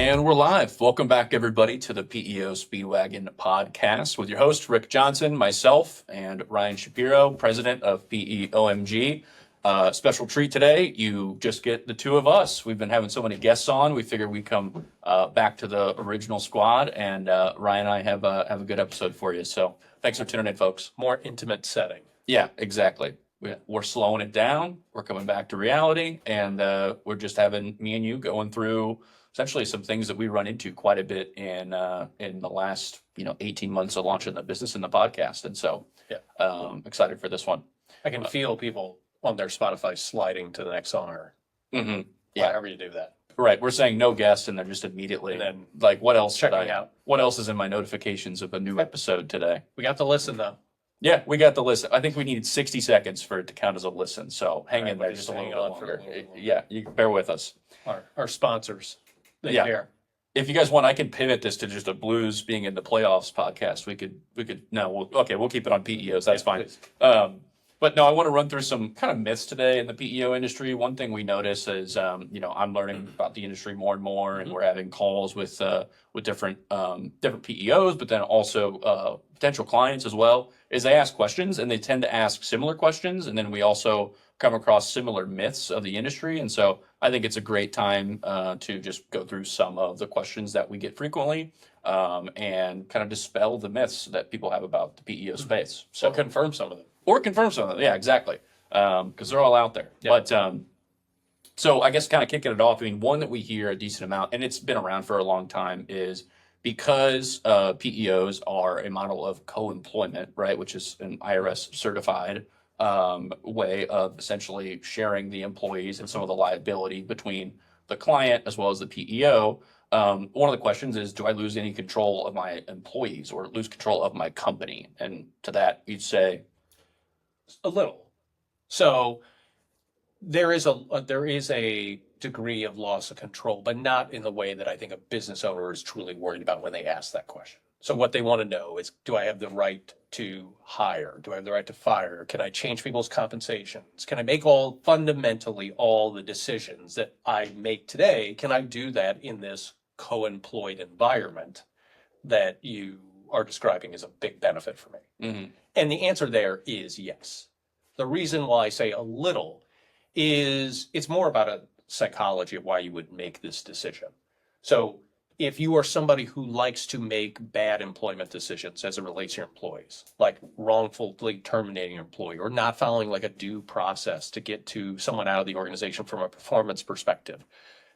And we're live. Welcome back, everybody, to the PEO Speedwagon podcast with your host, Rick Johnson, myself, and Ryan Shapiro, president of PEOMG. Special treat today. You just get the two of us. We've been having so many guests on. We figured we'd come back to the original squad, and Ryan and I have a good episode for you. So thanks for tuning in, folks. More intimate setting. Yeah, exactly. We're slowing it down. We're coming back to reality, and we're just having me and you going through essentially some things that we run into quite a bit in the last 18 months of launching the business and the podcast. And so, excited for this one. I can feel people on their Spotify sliding to the next song or however you do that. Right. We're saying no guests, and they're just immediately And then like, what else should checking out. What else is in my notifications of a new episode today? We got to listen though. Yeah, we got the listen. I think we needed 60 seconds for it to count as a listen. So hang in there we'll just a just little hang bit on for a longer. little longer. Yeah, you bear with us. Our sponsors. They Yeah. care. If you guys want, I can pivot this to just a Blues being in the playoffs podcast. We'll keep it on PEOs. That's fine. Please. But no, I want to run through some kind of myths today in the PEO industry. One thing we notice is, I'm learning about the industry more and more, and we're having calls with different PEOs, but then also potential clients as well. Is they ask questions, and they tend to ask similar questions, and then we also come across similar myths of the industry. And so I think it's a great time to just go through some of the questions that we get frequently and kind of dispel the myths that people have about the PEO space. So confirm some of them. Or confirm some of them. Yeah, exactly. Because they're all out there. Yeah. But so I guess kind of kicking it off, I mean, one that we hear a decent amount, and it's been around for a long time, is because PEOs are a model of co-employment, right, which is an IRS certified way of essentially sharing the employees and some of the liability between the client as well as the PEO. One of the questions is, do I lose any control of my employees or lose control of my company? And to that, you'd say, A little. So there is a degree of loss of control, but not in the way that I think a business owner is truly worried about when they ask that question. So what they want to know is, do I have the right to hire? Do I have the right to fire? Can I change people's compensations? Can I make fundamentally all the decisions that I make today? Can I do that in this co-employed environment that you are describing as a big benefit for me? And the answer there is yes. The reason why I say a little is it's more about a psychology of why you would make this decision. So if you are somebody who likes to make bad employment decisions as it relates to your employees, like wrongfully terminating your employee or not following like a due process to get to someone out of the organization from a performance perspective,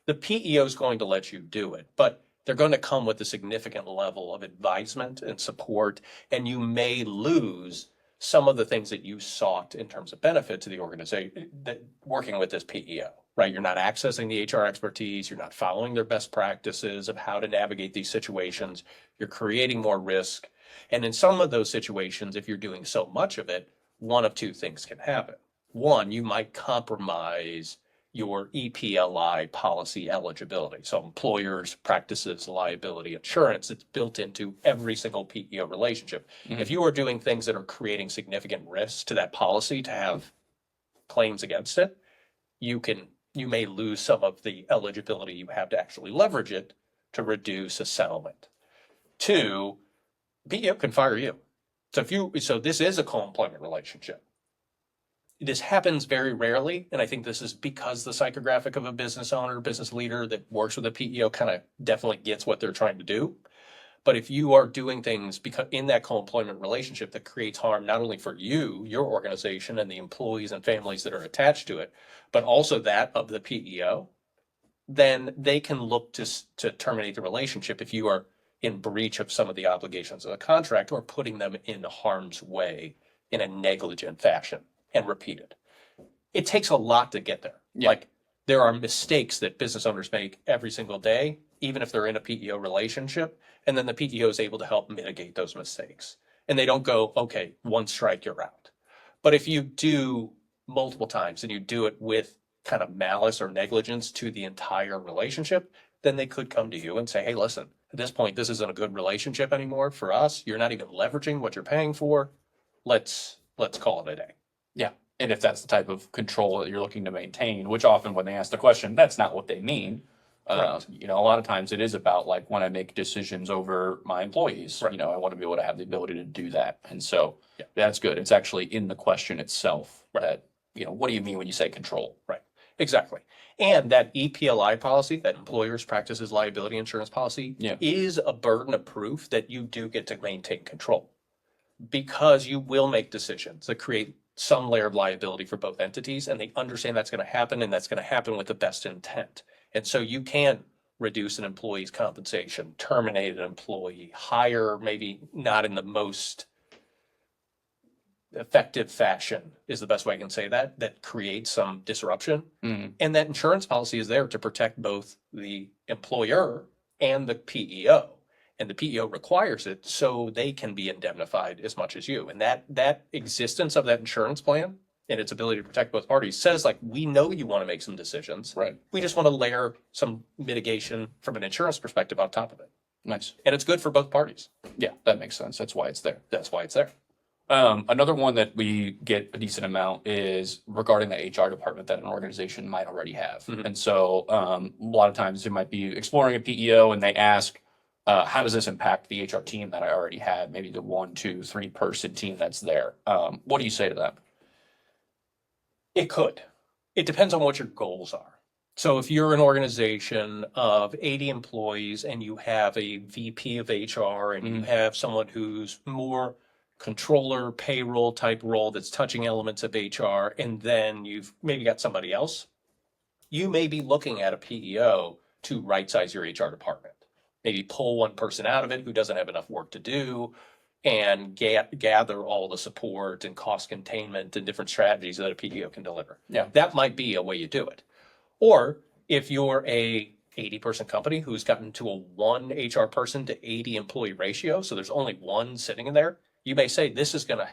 the PEO is going to let you do it, but they're going to come with a significant level of advisement and support, and you may lose some of the things that you sought in terms of benefit to the organization that working with this PEO, right? You're not accessing the HR expertise. You're not following their best practices of how to navigate these situations. You're creating more risk. And in some of those situations, if you're doing so much of it, one of two things can happen. One, you might compromise your EPLI policy eligibility. So employers, practices, liability insurance, it's built into every single PEO relationship. If you are doing things that are creating significant risks to that policy to have claims against it, you may lose some of the eligibility you have to actually leverage it to reduce a settlement. Two, PEO can fire you. So this is a co-employment relationship. This happens very rarely, and I think this is because the psychographic of a business owner, business leader that works with a PEO kind of definitely gets what they're trying to do. But if you are doing things because in that co-employment relationship that creates harm not only for you, your organization, and the employees and families that are attached to it, but also that of the PEO, then they can look to terminate the relationship if you are in breach of some of the obligations of the contract or putting them in harm's way in a negligent fashion and repeated. It takes a lot to get there. Yeah. Like there are mistakes that business owners make every single day, even if they're in a PEO relationship, and then the PEO is able to help mitigate those mistakes. And they don't go, okay, one strike, you're out. But if you do multiple times and you do it with kind of malice or negligence to the entire relationship, then they could come to you and say, hey, listen, at this point, this isn't a good relationship anymore for us. You're not even leveraging what you're paying for. Let's call it a day. Yeah. And if that's the type of control that you're looking to maintain, which often when they ask the question, that's not what they mean. Correct. You know, a lot of times it is about like when I make decisions over my employees, Right. you know, I want to be able to have the ability to do that. And so Yeah. that's good. It's actually in the question itself Right. that, you know, what do you mean when you say control? Right. Exactly. And that EPLI policy, that employers practices liability insurance policy, Yeah. is a burden of proof that you do get to maintain control because you will make decisions that create some layer of liability for both entities, and they understand that's going to happen and that's going to happen with the best intent. And so you can reduce an employee's compensation, terminate an employee, hire maybe not in the most effective fashion is the best way I can say that, that creates some disruption. Mhm. And that insurance policy is there to protect both the employer and the PEO. And the PEO requires it so they can be indemnified as much as you. And that existence of that insurance plan and its ability to protect both parties says, like, we know you want to make some decisions. Right. We just want to layer some mitigation from an insurance perspective on top of it. Nice. And it's good for both parties. Yeah, that makes sense. That's why it's there. That's why it's there. Another one that we get a decent amount is regarding the HR department that an organization might already have. Mhm. And so a lot of times they might be exploring a PEO and they ask, how does this impact the HR team that I already had? Maybe the 1, 2, 3 person team that's there. What do you say to that? It could. It depends on what your goals are. So if you're an organization of 80 employees and you have a VP of HR and you Mhm. have someone who's more controller, payroll type role that's touching elements of HR, and then you've maybe got somebody else, you may be looking at a PEO to right size your HR department. Maybe pull one person out of it who doesn't have enough work to do and gather all the support and cost containment and different strategies that a PEO can deliver. Yeah. That might be a way you do it. Or if you're a 80-person company who's gotten to a 1 HR person to 80 employee ratio, so there's only one sitting in there, you may say, this is gonna,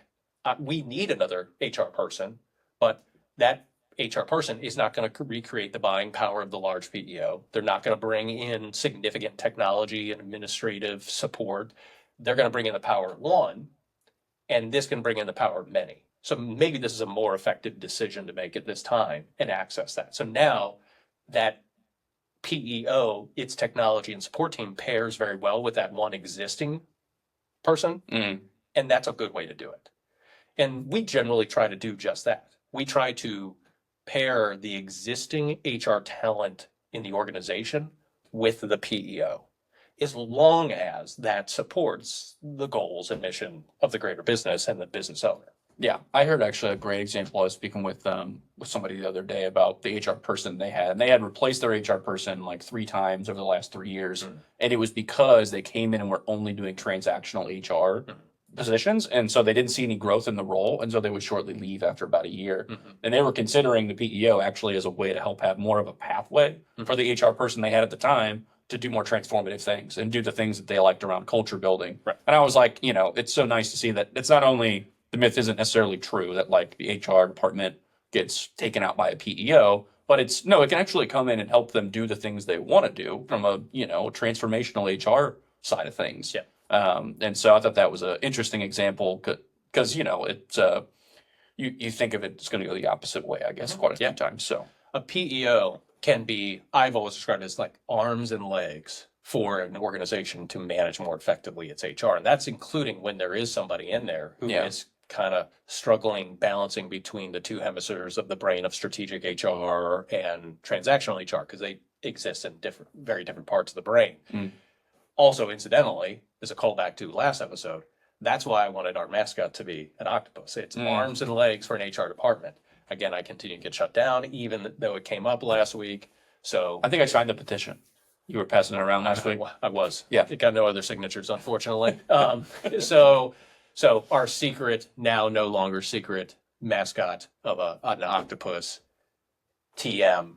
we need another HR person, but that HR person is not gonna recreate the buying power of the large PEO. They're not gonna bring in significant technology and administrative support. They're gonna bring in the power of one, and this can bring in the power of many. So maybe this is a more effective decision to make at this time and access that. So now that PEO, its technology and support team pairs very well with that one existing person, Mhm. and that's a good way to do it. And we generally try to do just that. We try to pair the existing HR talent in the organization with the PEO, as long as that supports the goals and mission of the greater business and the business owner. Yeah, I heard actually a great example. I was speaking with somebody the other day about the HR person they had, and they had replaced their HR person like 3 times over the last 3 years, and it was because they came in and were only doing transactional HR positions, and so they didn't see any growth in the role, and so they would shortly leave after about a year. And they were considering the PEO actually as a way to help have more of a pathway for the HR person they had at the time to do more transformative things and do the things that they liked around culture building. Right. And I was like, you know, it's so nice to see that it's not only the myth isn't necessarily true that like the HR department gets taken out by a PEO, but it's no, it can actually come in and help them do the things they want to do from a, you know, transformational HR side of things. Yeah. And so I thought that was an interesting example because, you know, it's, you think of it, it's going to go the opposite way, I guess, quite a few times. So A PEO can be, I've always described it as like arms and legs for an organization to manage more effectively its HR. And that's including when there is somebody in there who Yeah. is kind of struggling, balancing between the two hemispheres of the brain of strategic HR and transactional HR, because they exist in very different parts of the brain. Mm. Also, incidentally, as a callback to last episode, that's why I wanted our mascot to be an octopus. It's arms and legs for an HR department. Again, I continue to get shut down, even though it came up last week. So I think I signed the petition. You were passing it around last week. I was. Yeah. It got no other signatures, unfortunately. So our secret, now no longer secret, mascot of an octopus, TM.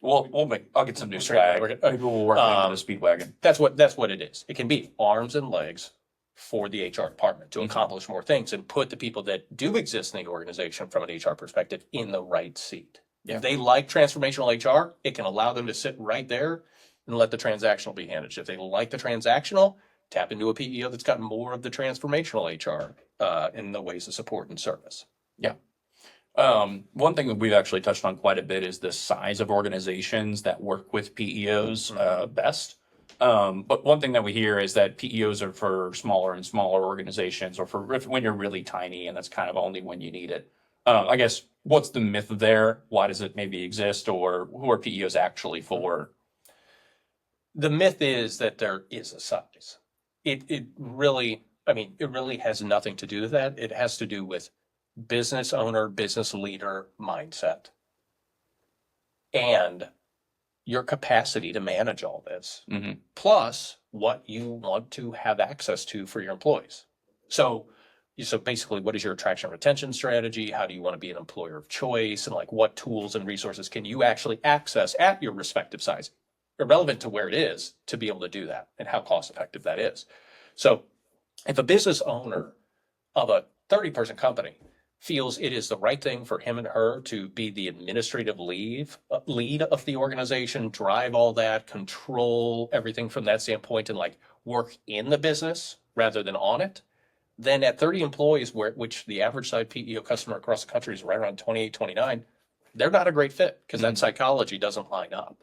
I'll get some new Straight- swag. we're- Maybe we'll work on the Speedwagon. That's what it is. It can be arms and legs for the HR department to accomplish more things and put the people that do exist in the organization from an HR perspective in the right seat. Yeah. If they like transformational HR, it can allow them to sit right there and let the transactional be managed. If they like the transactional, tap into a PEO that's got more of the transformational HR in the ways of support and service. One thing that we've actually touched on quite a bit is the size of organizations that work with PEOs best. But one thing that we hear is that PEOs are for smaller and smaller organizations, or for when you're really tiny, and that's kind of only when you need it. I guess what's the myth there? Why does it maybe exist, or who are PEOs actually for? The myth is that there is a size. It really, I mean, it really has nothing to do with that. It has to do with business owner, business leader mindset and your capacity to manage all this, plus what you want to have access to for your employees. So basically, what is your attraction and retention strategy? How do you want to be an employer of choice? And like, what tools and resources can you actually access at your respective size, irrelevant to where it is, to be able to do that, and how cost effective that is. So if a business owner of a 30-person company feels it is the right thing for him and her to be the administrative lead of the organization, drive all that, control everything from that standpoint, and like work in the business rather than on it, then at 30 employees, which the average size PEO customer across the country is right around 28, 29, they're not a great fit because that psychology doesn't line up.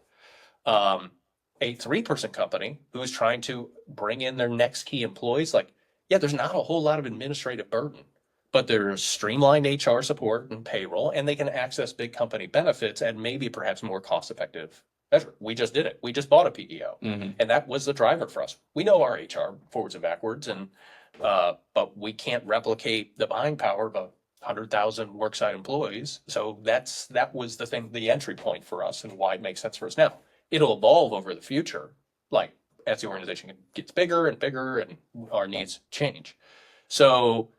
A 3-person company who's trying to bring in their next key employees, like, yeah, there's not a whole lot of administrative burden, but there's streamlined HR support and payroll, and they can access big company benefits and maybe perhaps more cost-effective measure. We just did it. We just bought a PEO, and that was the driver for us. We know our HR forwards and backwards, and but we can't replicate the buying power of 100,000 worksite employees. So that was the thing, the entry point for us, and why it makes sense for us now. It'll evolve over the future, like as the organization gets bigger and bigger and our needs change. So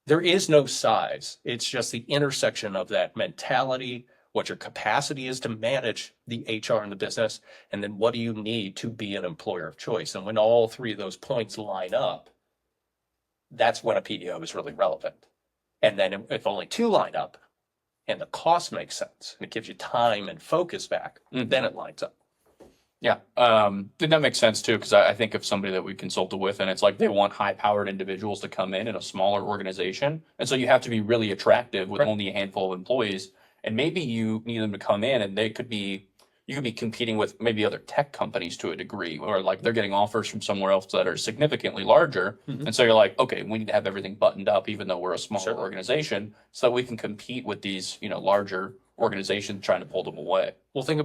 there is no size. It's just the intersection of that mentality, what your capacity is to manage the HR in the business, and then what do you need to be an employer of choice. And when all three of those points line up, that's when a PEO is really relevant. And then if only two line up and the cost makes sense, and it gives you time and focus back, then it lines up. Yeah, that makes sense too, because I think of somebody that we consulted with, and it's like they want high-powered individuals to come in a smaller organization, and so you have to be really attractive with only a handful of employees, and maybe you need them to come in, and you could be competing with maybe other tech companies to a degree, or like they're getting offers from somewhere else that are significantly larger, and so you're like, okay, we need to have everything buttoned up, even though we're a smaller organization, so we can compete with these, larger organizations trying to pull them away. We'll do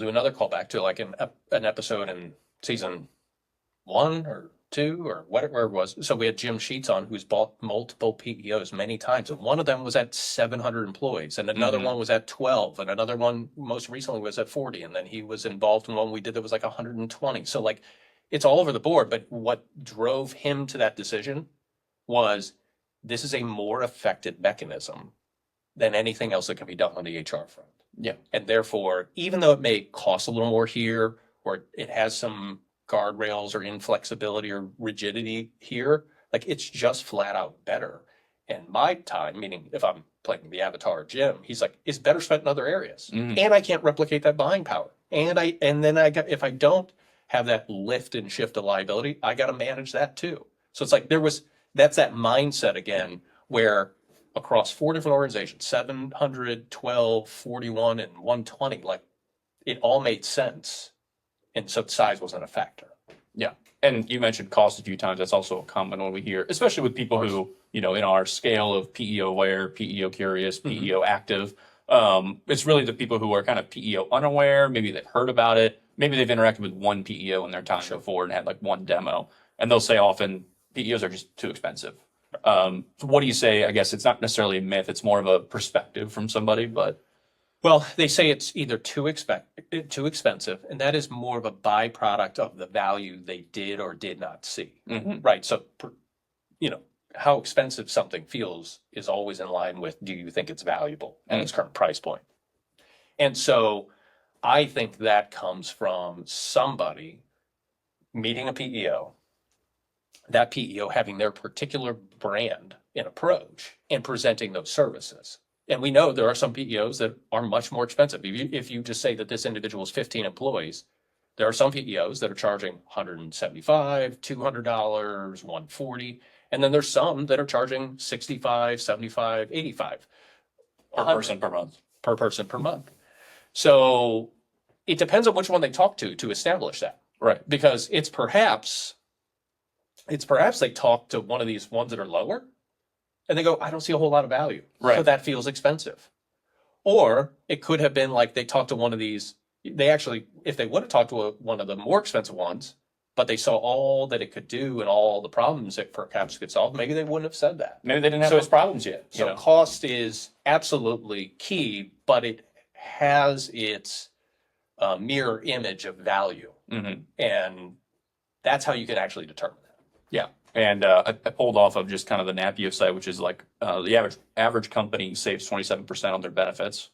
another callback to like an episode in season 1 or 2 or whatever it was. So we had Jim Sheets on, who's bought multiple PEOs many times. And one of them was at 700 employees, and another one was at 12, and another one most recently was at 40. And then he was involved in one we did that was like 120. So like it's all over the board. But what drove him to that decision was this is a more effective mechanism than anything else that can be done on the HR front. Yeah. And therefore, even though it may cost a little more here, or it has some guardrails or inflexibility or rigidity here, like it's just flat out better. And my time, meaning if I'm playing the avatar Jim, he's like, it's better spent in other areas. And I can't replicate that buying power. And then if I don't have that lift and shift of liability, I got to manage that too. So it's like that's that mindset again, where across 4 different organizations, 700, 12, 41, and 120, like it all made sense. And so size wasn't a factor. Yeah. And you mentioned cost a few times. That's also a common one we hear, especially with people who, in our scale of PEO aware, PEO curious, PEO active. It's really the people who are kind of PEO unaware. Maybe they've heard about it. Maybe they've interacted with one PEO in their time before and had like one demo. And they'll say often PEOs are just too expensive. So what do you say? I guess it's not necessarily a myth. It's more of a perspective from somebody, but. Well, they say it's either too expensive, and that is more of a byproduct of the value they did or did not see. Right. So, how expensive something feels is always in line with, do you think it's valuable at its current price point? And so I think that comes from somebody meeting a PEO, that PEO having their particular brand and approach and presenting those services. And we know there are some PEOs that are much more expensive. If you just say that this individual is 15 employees, there are some PEOs that are charging $175, $200, $140. And then there's some that are charging $65, $75, $85. Per person per month. per person per month. So it depends on which one they talk to establish that. Right. Because it's perhaps they talk to one of these ones that are lower and they go, I don't see a whole lot of value. Right. So that feels expensive. Or it could have been like they talked to one of these, they actually, if they would have talked to one of the more expensive ones, but they saw all that it could do and all the problems it perhaps could solve, maybe they wouldn't have said that. Maybe they didn't have So- those problems yet. So cost is absolutely key, but it has its mirror image of value. Mm-hmm. And that's how you can actually determine that. Yeah. And I pulled off of just kind of the NAPIO site, which is like the average company saves 27% on their benefits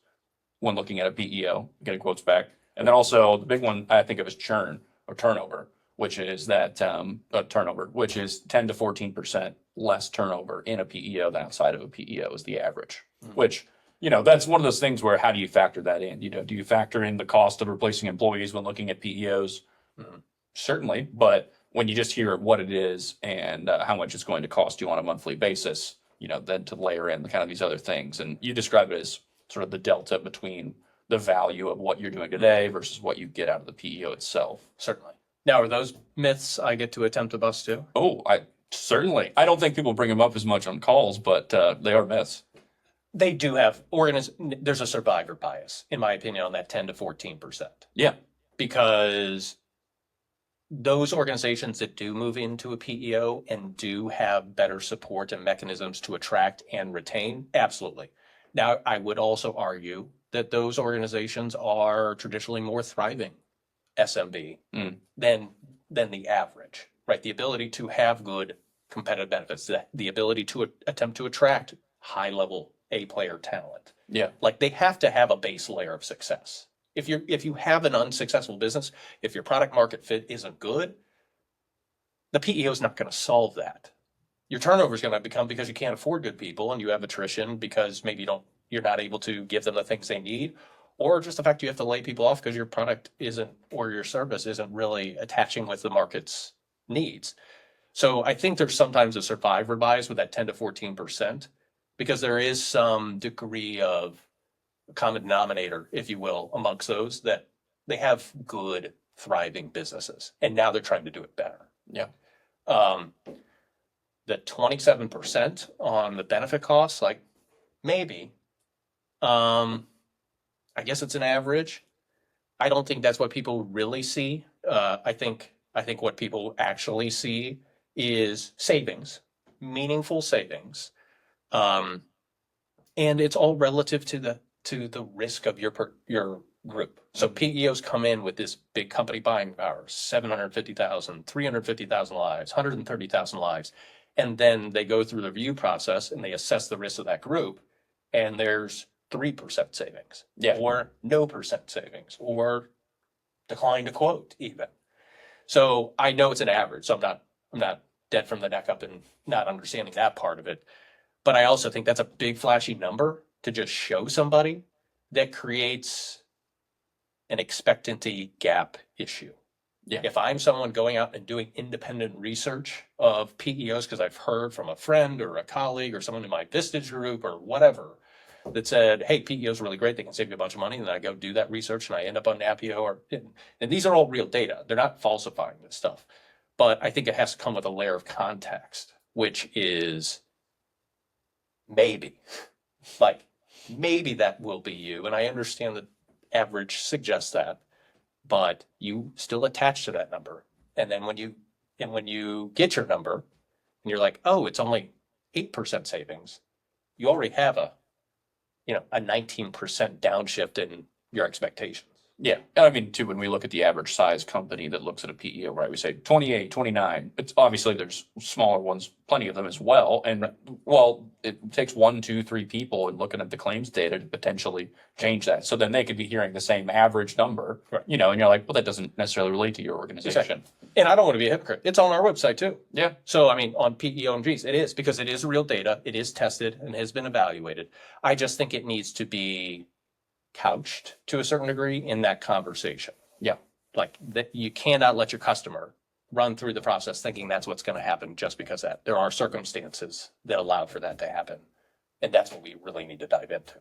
when looking at a PEO, getting quotes back. And then also the big one I think of is churn or turnover, which is that turnover, which is 10 to 14% less turnover in a PEO than outside of a PEO is the average, which, that's one of those things where how do you factor that in? Do you factor in the cost of replacing employees when looking at PEOs? Certainly, but when you just hear what it is and how much it's going to cost you on a monthly basis, then to layer in kind of these other things. And you describe it as sort of the delta between the value of what you're doing today versus what you get out of the PEO itself. Certainly. Now, are those myths I get to attempt to bust too? Oh, certainly. I don't think people bring them up as much on calls, but they are myths. They do have there's a survivor bias, in my opinion, on that 10 to 14%. Yeah. Because those organizations that do move into a PEO and do have better support and mechanisms to attract and retain, absolutely. Now, I would also argue that those organizations are traditionally more thriving SMB than the average, right? The ability to have good competitive benefits, the ability to attempt to attract high-level A-player talent. Yeah. Like they have to have a base layer of success. If you have an unsuccessful business, if your product market fit isn't good, the PEO is not going to solve that. Your turnover is going to become because you can't afford good people and you have attrition because maybe you're not able to give them the things they need, or just the fact you have to lay people off because your product isn't or your service isn't really attaching with the market's needs. So I think there's sometimes a survivor bias with that 10 to 14% because there is some degree of common denominator, if you will, amongst those that they have good, thriving businesses, and now they're trying to do it better. Yeah. The 27% on the benefit costs, like maybe, I guess it's an average. I don't think that's what people really see. I think what people actually see is savings, meaningful savings, and it's all relative to the risk of your group. So PEOs come in with this big company buying power, 750,000, 350,000 lives, 130,000 lives. And then they go through the review process and they assess the risk of that group. And there's 3% savings, or no percent savings, or decline to quote even. So I know it's an average. So I'm not dead from the neck up and not understanding that part of it. But I also think that's a big flashy number to just show somebody that creates an expectancy gap issue. Yeah. If I'm someone going out and doing independent research of PEOs, because I've heard from a friend or a colleague or someone in my Vistage group or whatever that said, hey, PEOs are really great. They can save you a bunch of money. And then I go do that research and I end up on NAPIO and these are all real data. They're not falsifying this stuff. But I think it has to come with a layer of context, which is maybe that will be you. And I understand that average suggests that, but you still attach to that number. And then when you get your number and you're like, oh, it's only 8% savings, you already have a 19% downshift in your expectations. Yeah. I mean, too, when we look at the average size company that looks at a PEO, right, we say 28, 29. It's obviously there's smaller ones, plenty of them as well. And well, it takes 1, 2, 3 people and looking at the claims data to potentially change that. So then they could be hearing the same average number, right. And you're like, well, that doesn't necessarily relate to your organization. Exactly. And I don't want to be a hypocrite. It's on our website too. Yeah. So, I mean, on PEOMGs, it is because it is real data. It is tested and has been evaluated. I just think it needs to be couched to a certain degree in that conversation. Yeah. Like that you cannot let your customer run through the process thinking that's what's going to happen just because that there are circumstances that allow for that to happen. And that's what we really need to dive into.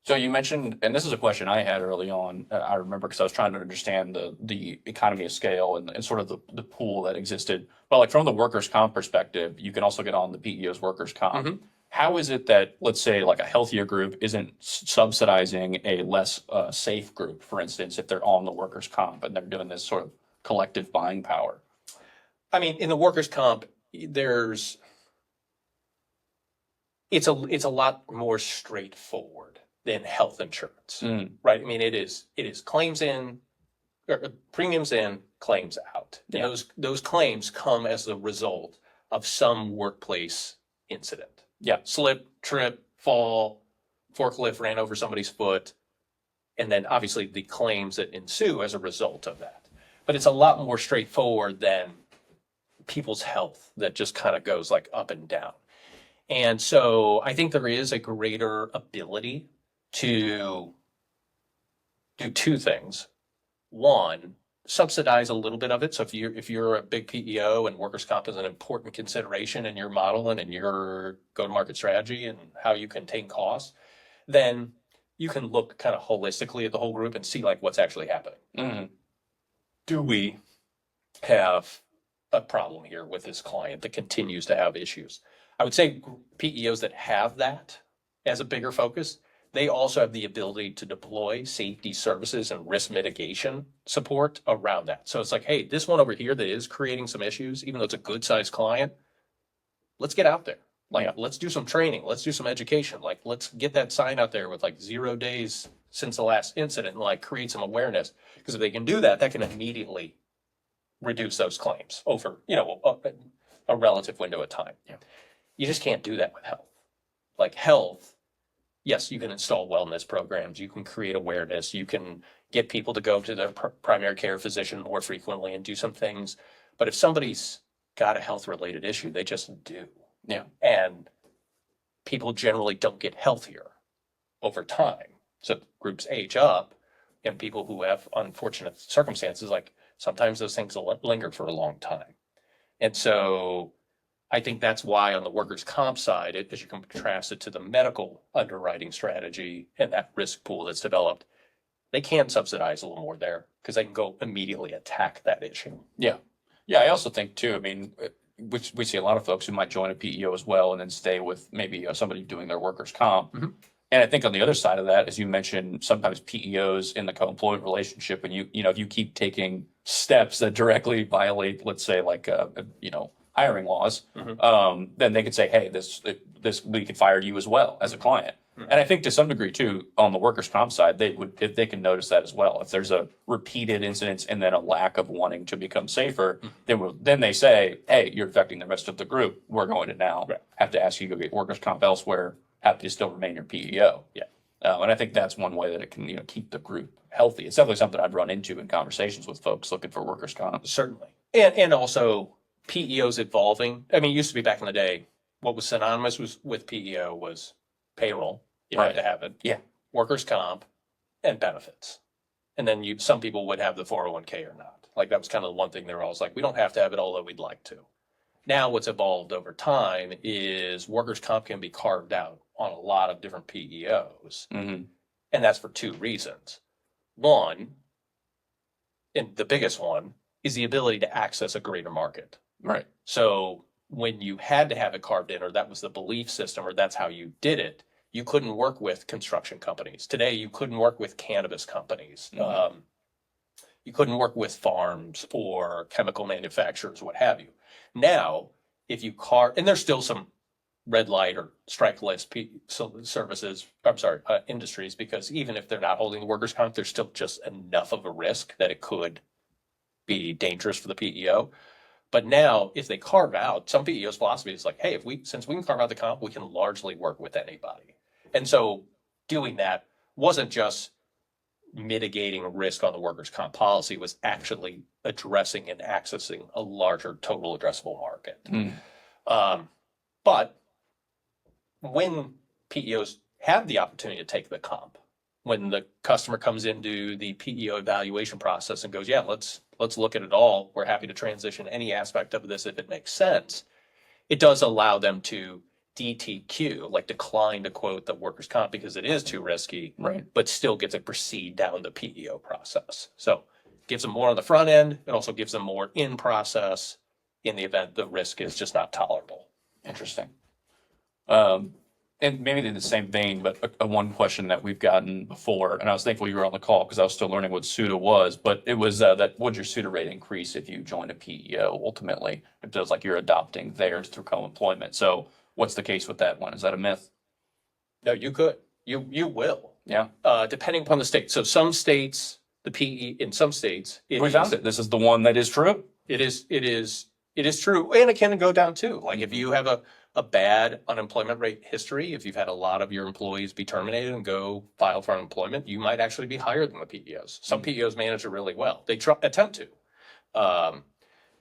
So you mentioned, and this is a question I had early on. I remember because I was trying to understand the economy of scale and sort of the pool that existed. But like from the workers' comp perspective, you can also get on the PEO's workers' comp. Mhm. How is it that, let's say, like a healthier group isn't subsidizing a less safe group, for instance, if they're on the workers' comp and they're doing this sort of collective buying power? I mean, in the workers' comp, there's it's a lot more straightforward than health insurance, Mm, right? I mean, it is claims in, or premiums in, claims out. And Yeah. those claims come as the result of some workplace incident. Yeah. Slip, trip, fall, forklift ran over somebody's foot, and then obviously the claims that ensue as a result of that. But it's a lot more straightforward than people's health that just kind of goes like up and down. And so I think there is a greater ability to do two things. One, subsidize a little bit of it. So if you're a big PEO and workers' comp is an important consideration in your model and in your go-to-market strategy and how you contain costs, then you can look kind of holistically at the whole group and see like what's actually happening. mm, Do we have a problem here with this client that continues to have issues? I would say PEOs that have that as a bigger focus, they also have the ability to deploy safety services and risk mitigation support around that. So it's like, hey, this one over here that is creating some issues, even though it's a good sized client, let's get out there. Like, Yeah. let's do some training. Let's do some education. Like, let's get that sign out there with like 0 days since the last incident and like create some awareness. Because if they can do that, that can immediately reduce those claims over, a relative window of time. Yeah. You just can't do that with health. Like health, yes, you can install wellness programs, you can create awareness, you can get people to go to their primary care physician more frequently and do some things. But if somebody's got a health related issue, they just do. Yeah. And people generally don't get healthier over time. So groups age up and people who have unfortunate circumstances, like sometimes those things will linger for a long time. And so I think that's why on the workers' comp side, as you contrast it to the medical underwriting strategy and that risk pool that's developed, they can subsidize a little more there because they can go immediately attack that issue. Yeah. Yeah. I also think too, I mean, we see a lot of folks who might join a PEO as well and then stay with maybe somebody doing their workers' comp. Mhm. And I think on the other side of that, as you mentioned, sometimes PEOs in the co-employment relationship, when if you keep taking steps that directly violate, let's say like, hiring laws, Mhm. then they could say, hey, this, we could fire you as well as a client. Mhm. And I think to some degree too, on the workers' comp side, if they can notice that as well. If there's a repeated incidents and then a lack of wanting to become safer, then they say, hey, you're affecting the rest of the group. We're going to now Right. have to ask you to go get workers' comp elsewhere. Have to still remain your PEO. Yeah. And I think that's one way that it can, keep the group healthy. It's definitely something I've run into in conversations with folks looking for workers' comp. Certainly. And also PEOs evolving. I mean, it used to be back in the day, what was synonymous with PEO was payroll. You Right. had to have it. Yeah. Workers' comp and benefits. And then some people would have the 401k or not. Like that was kind of the one thing they were always like, we don't have to have it, although we'd like to. Now what's evolved over time is workers' comp can be carved out on a lot of different PEOs. Mm-hmm. And that's for two reasons. One, and the biggest one, is the ability to access a greater market. Right. So when you had to have it carved in, or that was the belief system, or that's how you did it, you couldn't work with construction companies. Today, you couldn't work with cannabis companies. Mhm. You couldn't work with farms or chemical manufacturers, what have you. Now, if you and there's still some red light or strike list industries, because even if they're not holding the workers' comp, there's still just enough of a risk that it could be dangerous for the PEO. But now, if they carve out, some PEO's philosophy is like, hey, since we can carve out the comp, we can largely work with anybody. And so doing that wasn't just mitigating risk on the workers' comp policy, it was actually addressing and accessing a larger total addressable market. But when PEOs have the opportunity to take the comp, when the customer comes into the PEO evaluation process and goes, yeah, let's look at it all. We're happy to transition any aspect of this if it makes sense. It does allow them to DTQ, like decline to quote the workers' comp because it is too risky, Right. but still gets to proceed down the PEO process. So gives them more on the front end. It also gives them more in process in the event the risk is just not tolerable. Interesting. And maybe in the same vein, but a one question that we've gotten before, and I was thankful you were on the call because I was still learning what SUTA was, but it was that would your SUTA rate increase if you joined a PEO ultimately? It feels like you're adopting theirs through co-employment. So what's the case with that one? Is that a myth? No, you could. You will. Yeah. Depending upon the state. So some states, in some states, We found it. This is the one that is true. It is true. And it can go down too. Like if you have a bad unemployment rate history, if you've had a lot of your employees be terminated and go file for unemployment, you might actually be higher than the PEOs. Some PEOs manage it really well. They attempt to.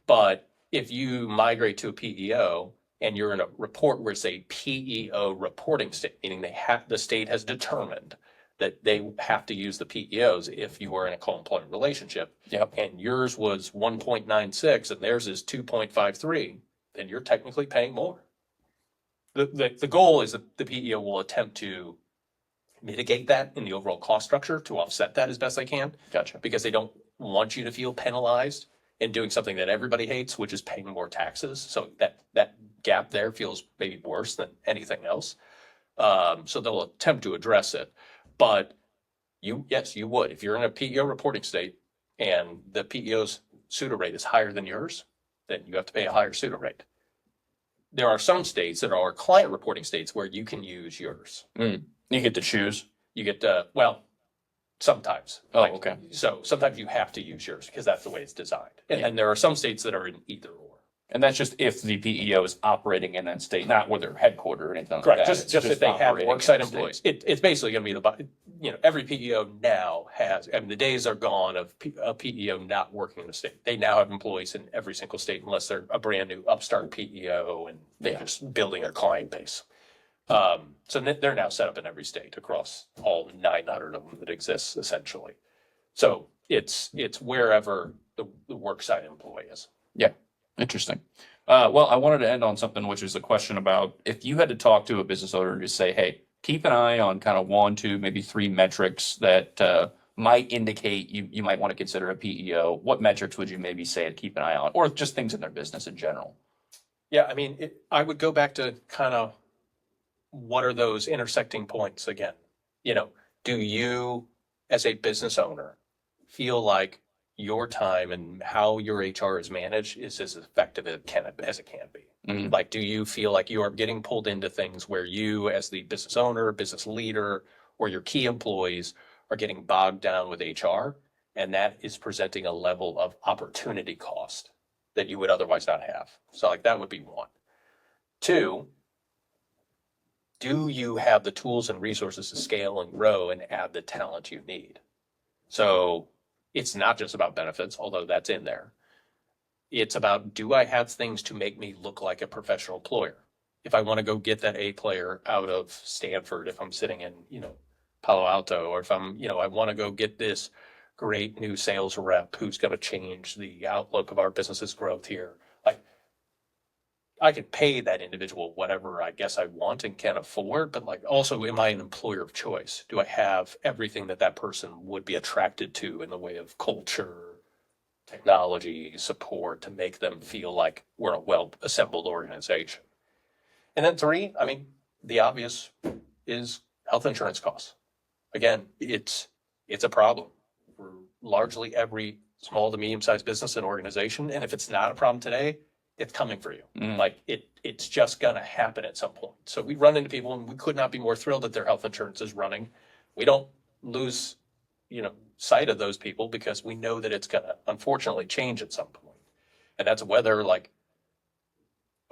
But if you migrate to a PEO and you're in a report where it's a PEO reporting state, meaning the state has determined that they have to use the PEOs if you are in a co-employment relationship. Yep. And yours was 1.96 and theirs is 2.53, then you're technically paying more. The goal is that the PEO will attempt to mitigate that in the overall cost structure to offset that as best they can. Gotcha. Because they don't want you to feel penalized in doing something that everybody hates, which is paying more taxes. So that gap there feels maybe worse than anything else. So they'll attempt to address it. But yes, you would. If you're in a PEO reporting state and the PEO's SUTA rate is higher than yours, then you have to pay a higher SUTA rate. There are some states that are client reporting states where you can use yours. You get to choose. You get to, well, sometimes. Oh, okay. So sometimes you have to use yours because that's the way it's designed. And there are some states that are in either or. And that's just if the PEO is operating in that state, not where they're headquartered or anything like Correct. that. Just if they have operating in worksite that state. employees. It's basically going to be every PEO now has, I mean, the days are gone of a PEO not working in the state. They now have employees in every single state unless they're a brand new upstart PEO and they're just building a client base. So they're now set up in every state across all 900 of them that exists essentially. So it's wherever the worksite employee is. Yeah. Interesting. Well, I wanted to end on something, which is a question about if you had to talk to a business owner and just say, hey, keep an eye on kind of 1, 2, maybe 3 metrics that might indicate you might want to consider a PEO. What metrics would you maybe say to keep an eye on, or just things in their business in general? Yeah, I mean, I would go back to kind of what are those intersecting points again? Do you, as a business owner, feel like your time and how your HR is managed is as effective as it can be? Mhm. Like, do you feel like you are getting pulled into things where you, as the business owner, business leader, or your key employees are getting bogged down with HR, and that is presenting a level of opportunity cost that you would otherwise not have? So like that would be 1. 2, do you have the tools and resources to scale and grow and add the talent you need? So it's not just about benefits, although that's in there. It's about, do I have things to make me look like a professional employer? If I want to go get that A player out of Stanford, if I'm sitting in, Palo Alto, or if I'm, I want to go get this great new sales rep who's going to change the outlook of our business's growth here. Like, I could pay that individual whatever I guess I want and can afford, but like also, am I an employer of choice? Do I have everything that person would be attracted to in the way of culture, technology, support to make them feel like we're a well-assembled organization? And then 3, I mean, the obvious is health insurance costs. Again, it's a problem for largely every small to medium-sized business and organization. And if it's not a problem today, it's coming for you. Like it's just going to happen at some point. So we run into people and we could not be more thrilled that their health insurance is running. We don't lose, sight of those people because we know that it's going to unfortunately change at some point. And that's whether like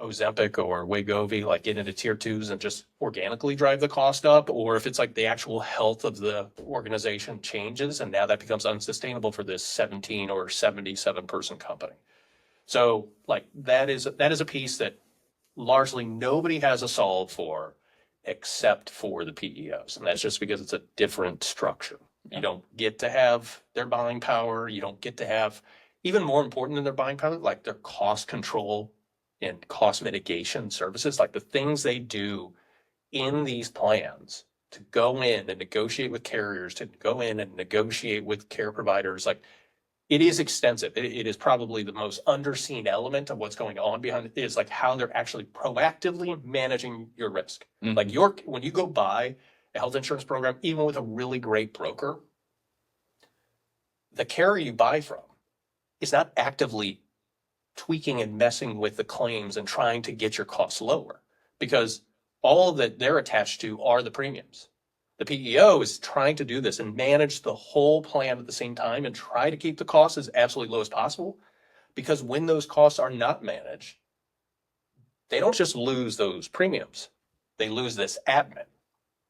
Ozempic or Wegovy, like get into tier 2s and just organically drive the cost up, or if it's like the actual health of the organization changes and now that becomes unsustainable for this 17 or 77 person company. So like that is a piece that largely nobody has a solve for except for the PEOs. And that's just because it's a different structure. You don't get to have their buying power. You don't get to have, even more important than their buying power, like their cost control in cost mitigation services, like the things they do in these plans to go in and negotiate with carriers, to go in and negotiate with care providers, like it is extensive. It is probably the most underseen element of what's going on behind it is like how they're actually proactively managing your risk. Mhm. Like when you go buy a health insurance program, even with a really great broker, the carrier you buy from is not actively tweaking and messing with the claims and trying to get your costs lower because all that they're attached to are the premiums. The PEO is trying to do this and manage the whole plan at the same time and try to keep the costs as absolutely low as possible. Because when those costs are not managed, they don't just lose those premiums, they lose this admin.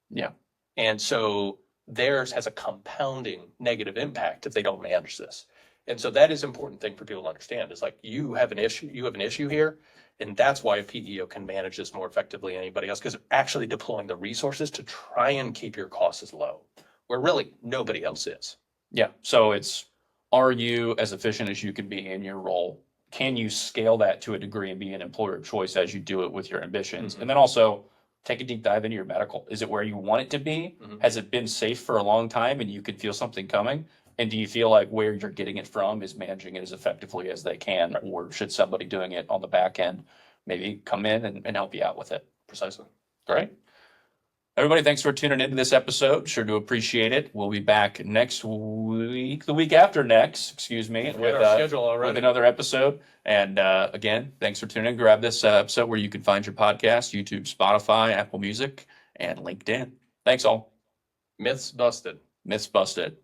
Yeah. And so theirs has a compounding negative impact if they don't manage this. And so that is an important thing for people to understand is like you have an issue here. And that's why a PEO can manage this more effectively than anybody else, because they're actually deploying the resources to try and keep your costs as low, where really nobody else is. Yeah. So it's, are you as efficient as you can be in your role? Can you scale that to a degree and be an employer of choice as you do it with your ambitions? Mhm. And then also take a deep dive into your medical. Is it where you want it to be? Mhm. Has it been safe for a long time and you can feel something coming? And do you feel like where you're getting it from is managing it as effectively as they can? Or should somebody doing it on the back end maybe come in and help you out with it? Precisely. Great. Everybody, thanks for tuning into this episode. Sure do appreciate it. We'll be back next week, the week after next, excuse me, We had our schedule with already. another episode. And again, thanks for tuning in. Grab this episode where you can find your podcast, YouTube, Spotify, Apple Music, and LinkedIn. Thanks all. Myths busted. Myths busted.